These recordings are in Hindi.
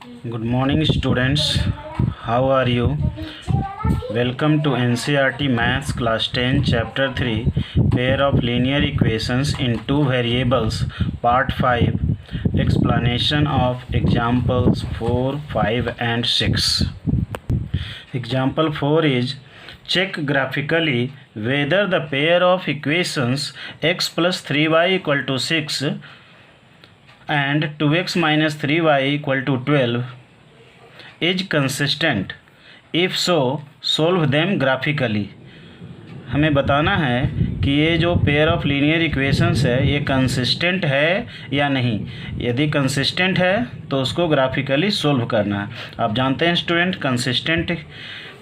Good morning, students. How are you? Welcome to NCERT Maths Class 10 Chapter 3 Pair of Linear Equations in Two Variables Part 5 Explanation of Examples 4, 5 and 6. Example 4 is check graphically whether the pair of equations x plus 3y equal to 6 and 2x minus 3y equal to 12 is consistent. If so, solve them graphically. हमें बताना है कि ये जो पेयर ऑफ लीनियर इक्वेशंस है ये कंसिस्टेंट है या नहीं. यदि कंसिस्टेंट है तो उसको ग्राफिकली सोल्व करना है. आप जानते हैं student, consistent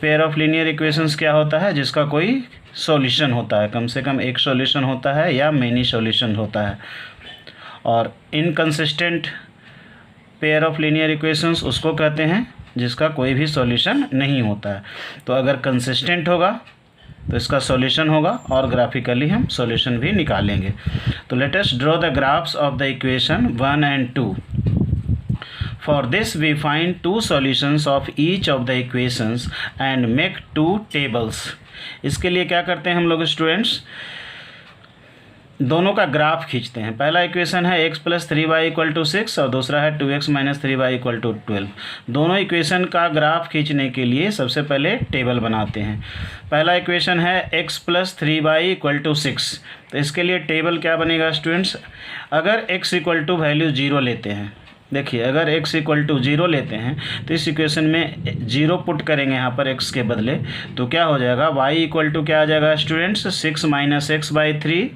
pair of linear equations क्या होता है? जिसका कोई सॉल्यूशन होता है, कम से कम एक सॉल्यूशन होता है या मेनी सॉल्यूशन होता है. और inconsistent pair of linear equations उसको कहते हैं जिसका कोई भी सॉल्यूशन नहीं होता है. तो अगर कंसिस्टेंट होगा तो इसका सॉल्यूशन होगा और ग्राफिकली हम सॉल्यूशन भी निकालेंगे. तो let us draw the graphs of the equation 1 and 2. For this we find two solutions of each of the equations and make two tables. इसके लिए क्या करते हैं हम लोग स्टूडेंट्स? दोनों का ग्राफ खींचते हैं. पहला इक्वेशन है x plus 3y equal to 6 और दूसरा है 2x minus 3y equal to 12. दोनों इक्वेशन का ग्राफ खींचने के लिए सबसे पहले टेबल बनाते हैं. पहला इक्वेशन है x plus 3y equal to 6. तो इसके लिए टेबल क्या बनेगा स्टूडेंट्स? अगर x इक्वल टू वैल्यू 0 लेते हैं, देखिए अगर x इक्वल टू 0 लेते हैं तो इस इक्वेशन में 0 पुट करेंगे यहाँ पर x के बदले, तो क्या हो जाएगा? y इक्वल टू क्या आ जाएगा students? 6 minus x by 3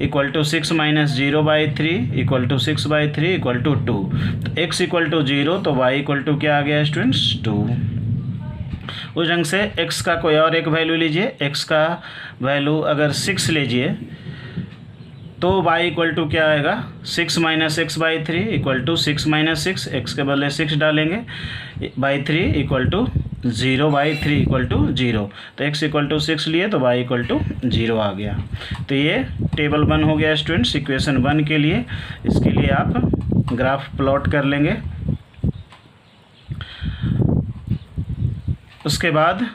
equal to 6 minus 0 by 3 equal to 6 by 3 equal to 2. तो x इक्वल टू 0 तो y इक्वल टू क्या आ गया स्टूडेंट्स? 2. उस ढंग से x का कोई और एक वैल्यू लीजिए. x का वैल्यू अगर 6 लीजिए तो y इक्वल टू क्या आएगा? 6 minus x by 3 equal to 6 minus 6, x के बदले 6 डालेंगे, by 3 equal to 0 by 3 equal to 0. तो x इक्वल टू 6 लिए तो y इक्वल टू 0 आ गया. तो ये टेबल 1 हो गया स्टूडेंट्स इक्वेशन 1 के लिए. इसके लिए आप ग्राफ प्लॉट कर लेंगे. उसके बाद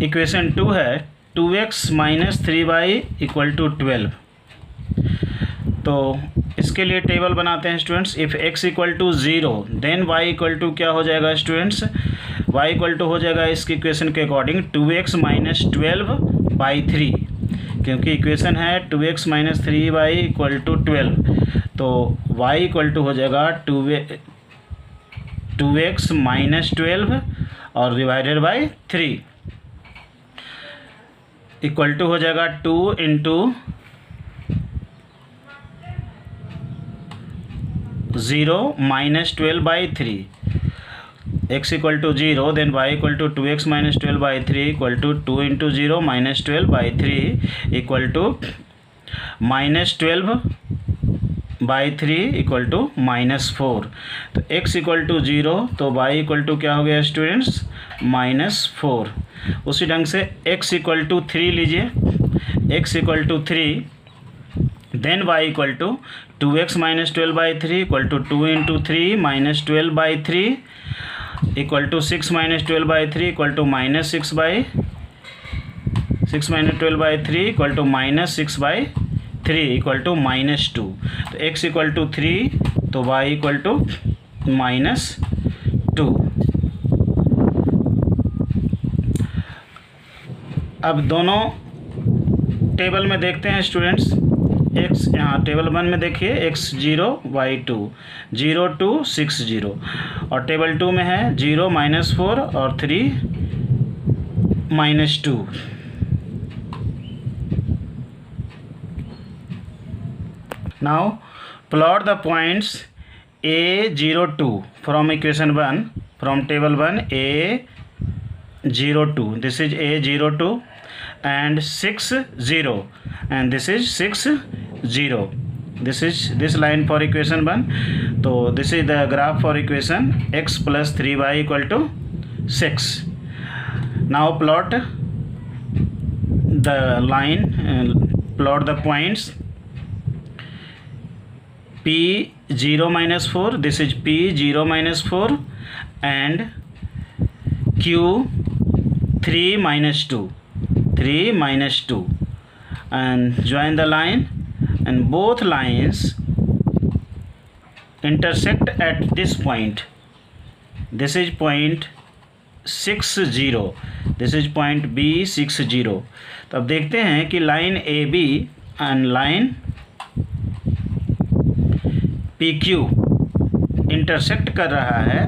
इक्वेशन 2 है 2x minus 3y equal to 12. तो इसके लिए टेबल बनाते हैं students. If x equal to 0 then y equal to क्या हो जाएगा स्टूडेंट्स? y इक्वल टू हो जाएगा इसकी इक्वेशन के अकॉर्डिंग 2x माइनस 12 बाई 3, क्योंकि इक्वेशन है 2x minus 3y equal to 12. तो y इक्वल टू हो जाएगा 2x माइनस 12 और डिवाइडेड बाई 3 इक्वल टू हो जाएगा 2 into 0 minus 12 by 3. x equal to 0 then y equal to 2x minus 12 by 3 equal to 2 into 0 minus 12 by 3 equal to minus 12 by 3 equal to minus 4. तो x इक्वल टू 0 तो y इक्वल टू क्या हो गया स्टूडेंट्स? माइनस 4. उसी ढंग से x इक्वल टू 3 लीजिए. x equal to 3 then y equal to 2x minus 12 by 3 equal to 2 into 3 minus 12 by 3 equal to 6 minus 12 by 3 equal to minus 6 by 6 minus 12 by 3 equal to minus 6 by 3 equal to minus 2. तो x इक्वल टू 3 तो y इक्वल टू माइनस 2. अब दोनों टेबल में देखते हैं स्टूडेंट्स. x यहाँ टेबल 1 में देखिए x0 y2 0 2 6 0 और टेबल 2 में है 0 माइनस 4 और 3 minus 2. Now plot the points a02 from equation 1 from table 1 a02. This is a02 and 6 0 and this is 6 0. this line for equation 1. so this is the graph for equation x plus 3y equal to 6. now plot the line, plot the points 0 minus 4, this is P 0 minus 4, and Q 3 minus 2, 3 minus 2, and join the line, and both lines intersect at this point. This is point 60, this is point B60. तो अब देखते हैं कि line AB and line PQ intersect कर रहा है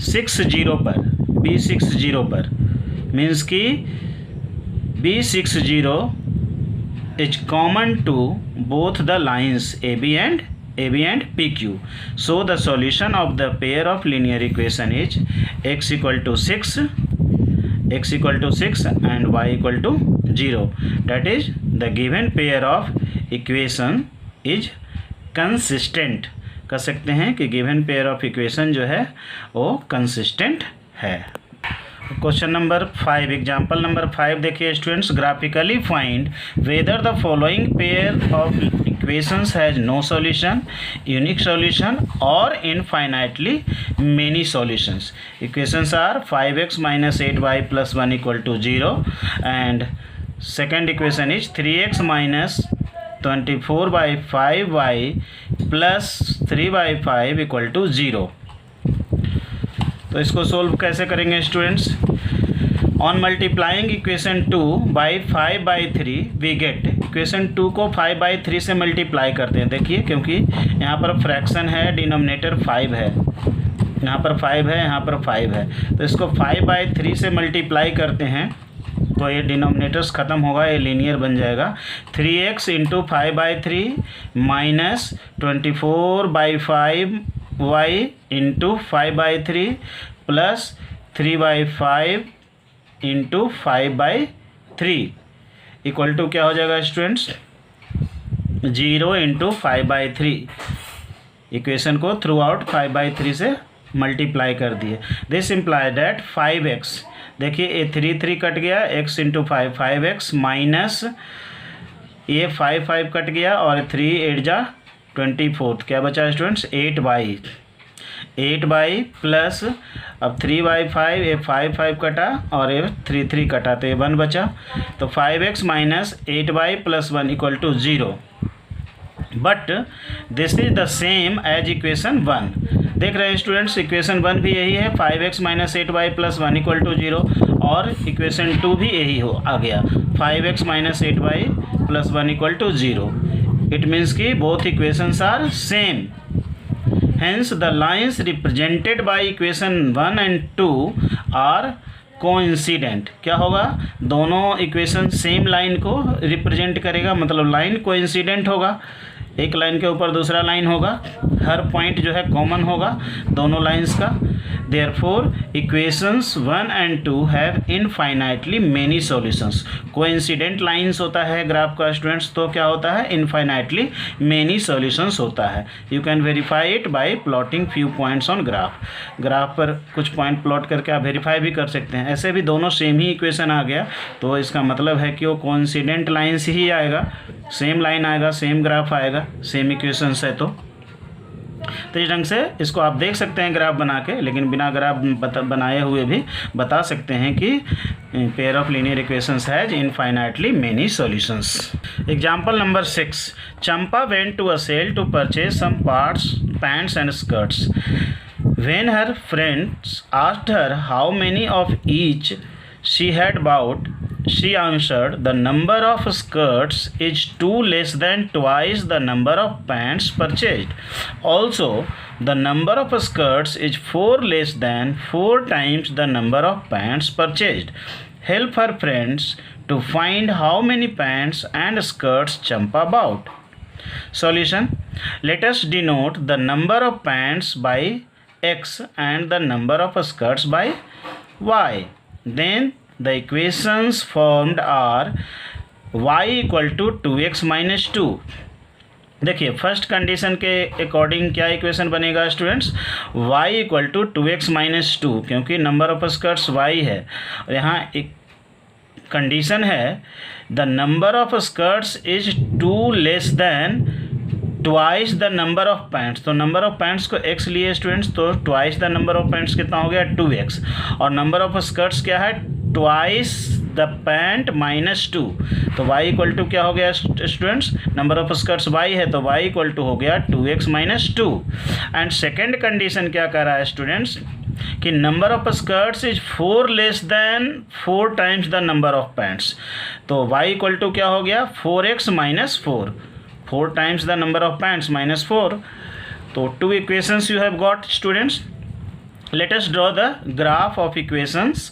60 पर, B60 पर, मीन्स कि B60 is common to both the lines AB and PQ. So the solution of the pair of linear equation is x equal to 6 and y equal to 0. That is, the given pair of equation is consistent. कह सकते हैं कि given pair of equation जो है वो consistent है. क्वेश्चन नंबर 5, एग्जाम्पल नंबर 5 देखिए students. Graphically find whether the following pair of equations has no solution, unique solution और infinitely many solutions. Equations are 5x minus 8y plus 1 equal to 0, and second equation is 3x minus 24 by 5y plus 3 by 5 equal to 0. तो इसको सोल्व कैसे करेंगे students? On multiplying equation 2 by 5/3 we get. Equation 2 को 5/3 से मल्टीप्लाई करते हैं. देखिए, क्योंकि यहाँ पर फ्रैक्शन है, डिनोमिनेटर 5 है, यहाँ पर 5 है, यहाँ पर 5 है, तो इसको 5/3 से मल्टीप्लाई करते हैं तो ये डिनोमिनेटर्स ख़त्म होगा, ये लीनियर बन जाएगा. 3x into 5/3 minus 24/5y into 5/3 plus 3/5 into 5/3 equal to क्या हो जाएगा स्टूडेंट्स? 0 इंटू 5/3. इक्वेशन को थ्रू आउट 5/3 से मल्टीप्लाई कर दिए. दिस इम्प्लाई दैट 5x, देखिए ये 3 कट गया, x इंटू 5x माइनस ये 5 कट गया और 3 8 जा 24, क्या बचा स्टूडेंट्स? 8 प्लस अब 3/5, ये 5 कटा और ये 3 कटा तो ये 1 बचा. तो 5x minus 8y plus 1 equal to 0. But this is the same as equation 1. देख रहे हैं स्टूडेंट्स, इक्वेशन 1 भी यही है, 5x minus 8y plus 1 equal to 0, और इक्वेशन 2 भी यही हो आ गया, 5x minus 8y plus 1 equal to 0. It means कि both equations are same. Hence the lines represented by equation 1 and 2 are coincident. क्या होगा? दोनों इक्वेशन सेम लाइन को रिप्रेजेंट करेगा, मतलब लाइन कोइंसिडेंट होगा. एक लाइन के ऊपर दूसरा लाइन होगा, हर पॉइंट जो है कॉमन होगा दोनों लाइंस का. Therefore equations 1 and 2 have infinitely many solutions. Coincident lines होता है ग्राफ का स्टूडेंट्स, तो क्या होता है? इनफाइनाइटली मेनी सॉल्यूशंस होता है. You can verify it by plotting few points on graph. Graph पर कुछ पॉइंट प्लॉट करके आप वेरीफाई भी कर सकते हैं. ऐसे भी दोनों सेम ही इक्वेशन आ गया तो इसका मतलब है कि वो कोइंसिडेंट लाइंस ही आएगा, सेम लाइन आएगा, सेम ग्राफ आएगा, सेम इक्वेशंस है. तो इस ढंग से इसको आप देख सकते हैं ग्राफ बना के, लेकिन बिना ग्राफ बनाए हुए भी बता सकते हैं कि pair of linear equations has infinitely many solutions. Example number 6. Champa went to a sale to purchase some parts, pants and skirts. When her friends asked her how many of each she had bought, she answered, the number of skirts is 2 less than twice the number of pants purchased. Also, the number of skirts is 4 less than 4 times the number of pants purchased. Help her friends to find how many pants and skirts Champa bought. Solution. Let us denote the number of pants by X and the number of skirts by Y. Then the equations formed are y equal to 2x minus 2. देखिए फर्स्ट कंडीशन के अकॉर्डिंग क्या इक्वेशन बनेगा students? y equal to 2x minus 2, क्योंकि नंबर ऑफ स्कर्ट्स y है और यहाँ एक कंडीशन है the number of skirts is 2 less than twice the number of pants, तो नंबर ऑफ पैंट्स को x लिए स्टूडेंट्स, तो twice the number of pants कितना हो गया 2x, और नंबर ऑफ स्कर्ट्स क्या है ट्वाइस द पैंट माइनस 2, तो y इक्वल टू क्या हो गया students, number of skirts y है तो y इक्वल टू हो गया 2x minus 2। And second condition क्या कर रहा है स्टूडेंट्स कि number of skirts is 4 less than 4 times the number of pants, तो y इक्वल टू क्या हो गया 4x minus 4 times the number of pants minus 4। तो 2 equations you have got students. Let us draw the graph of equations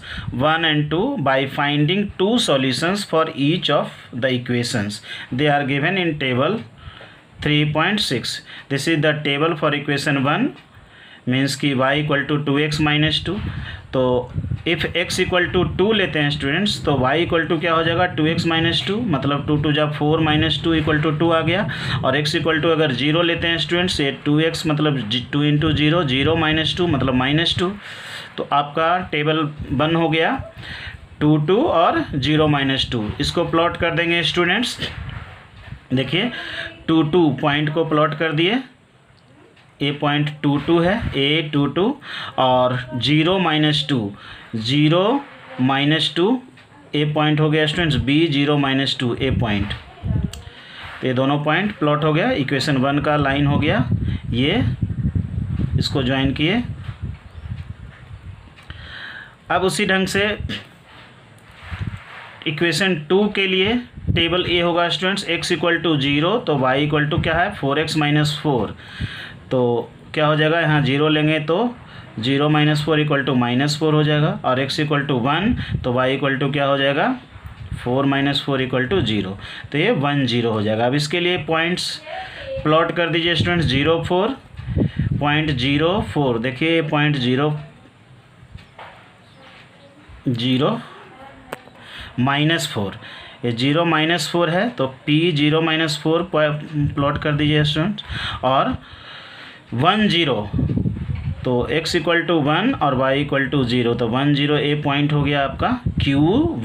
1 and 2 by finding 2 solutions for each of the equations. They are given in table 3.6. This is the table for equation 1, means कि y equal to 2x minus 2, तो इफ़ x इक्वल टू 2 लेते हैं स्टूडेंट्स तो y इक्वल टू क्या हो जाएगा 2x माइनस 2, मतलब 2 2 जब 4 माइनस 2 इक्वल टू 2 आ गया, और x इक्वल टू अगर 0 लेते हैं स्टूडेंट्स ये 2x मतलब 2 इंटू 0 0 माइनस 2 मतलब माइनस 2, तो आपका टेबल बन हो गया 2 2 और 0 माइनस 2। इसको प्लॉट कर देंगे स्टूडेंट्स, देखिए 2 2 पॉइंट को प्लॉट कर दिए, ए पॉइंट 2 2 है, ए 2 2 और 0 माइनस 2 0 माइनस 2 ए पॉइंट हो गया स्टूडेंट्स, बी 0 माइनस 2 ए पॉइंट, तो ये दोनों पॉइंट प्लॉट हो गया, इक्वेशन 1 का लाइन हो गया ये, इसको ज्वाइन किए। अब उसी ढंग से इक्वेशन 2 के लिए टेबल ए होगा स्टूडेंट्स, x इक्वल टू 0 तो y इक्वल टू क्या है 4x माइनस 4, तो क्या हो जाएगा यहाँ 0 लेंगे तो 0 माइनस 4 इक्वल टू माइनस 4 हो जाएगा, और x इक्वल टू 1 तो y इक्वल टू क्या हो जाएगा 4 माइनस 4 इक्वल टू 0, तो ये 1 0 हो जाएगा। अब इसके लिए पॉइंट्स प्लॉट कर दीजिए स्टूडेंट्स, 0 4 पॉइंट 0 4, देखिए पॉइंट 0 0 माइनस 4, ये 0 माइनस 4 है तो p 0 माइनस 4 प्लॉट कर दीजिए स्टूडेंट्स, और 1 0 तो x इक्वल टू 1 और y इक्वल टू 0, तो 1 0 ए पॉइंट हो गया आपका q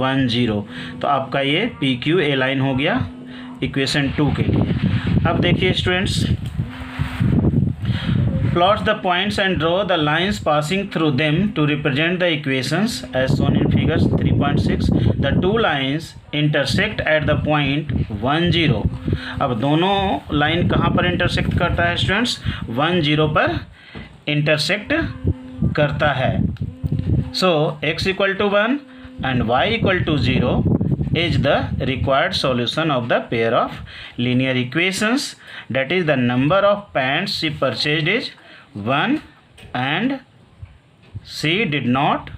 1 0, तो आपका ये पी क्यू ए लाइन हो गया इक्वेशन 2 के लिए। अब देखिए students, plot the points and draw the lines passing through them to represent the equations as shown in figures 3.6। The 2 lines intersect at the point 1 0। अब दोनों लाइन कहाँ पर इंटरसेक्ट करता है स्टूडेंट्स 1 0 पर इंटरसेक्ट करता है। So x equal to 1 and y equal to 0 is the required solution of the pair of linear equations, that is the number of pants she purchased is 1 and she did not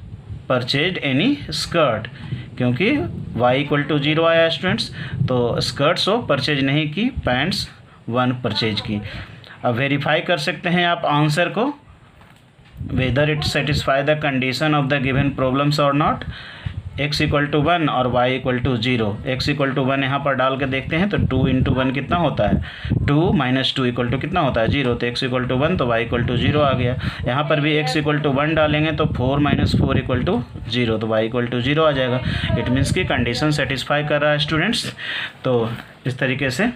purchased any skirt, क्योंकि y इक्वल टू 0 आया स्टूडेंट्स, तो स्कर्ट्स वो परचेज नहीं की, पैंट्स 1 परचेज की। अब वेरीफाई कर सकते हैं आप आंसर को, whether it satisfy the condition of the given problems और नॉट। x इक्वल टू 1 और y equal to 0, x equal to 1 यहाँ पर डाल के देखते हैं तो 2 इंटू 1 कितना होता है 2 माइनस 2 इक्वल टू कितना होता है 0, तो x इक्वल टू 1 तो y इक्वल टू 0 आ गया। यहाँ पर भी x इक्वल टू 1 डालेंगे तो 4 माइनस 4 इक्वल टू 0, तो y इक्वल टू 0 आ जाएगा। इट मीन्स कि कंडीशन सेटिस्फाई कर रहा है स्टूडेंट्स। तो इस तरीके से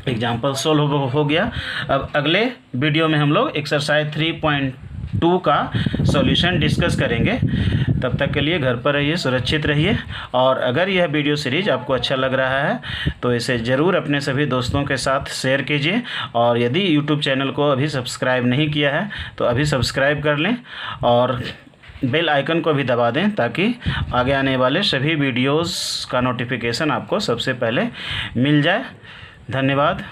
एग्जाम्पल सोल्व हो गया। अब अगले वीडियो में हम लोग एक्सरसाइज 3.2 का सॉल्यूशन डिस्कस करेंगे। तब तक के लिए घर पर रहिए, सुरक्षित रहिए, और अगर यह वीडियो सीरीज आपको अच्छा लग रहा है तो इसे ज़रूर अपने सभी दोस्तों के साथ शेयर कीजिए, और यदि यूट्यूब चैनल को अभी सब्सक्राइब नहीं किया है तो अभी सब्सक्राइब कर लें और बेल आइकन को भी दबा दें ताकि आगे आने वाले सभी वीडियोज़ का नोटिफिकेशन आपको सबसे पहले मिल जाए। धन्यवाद।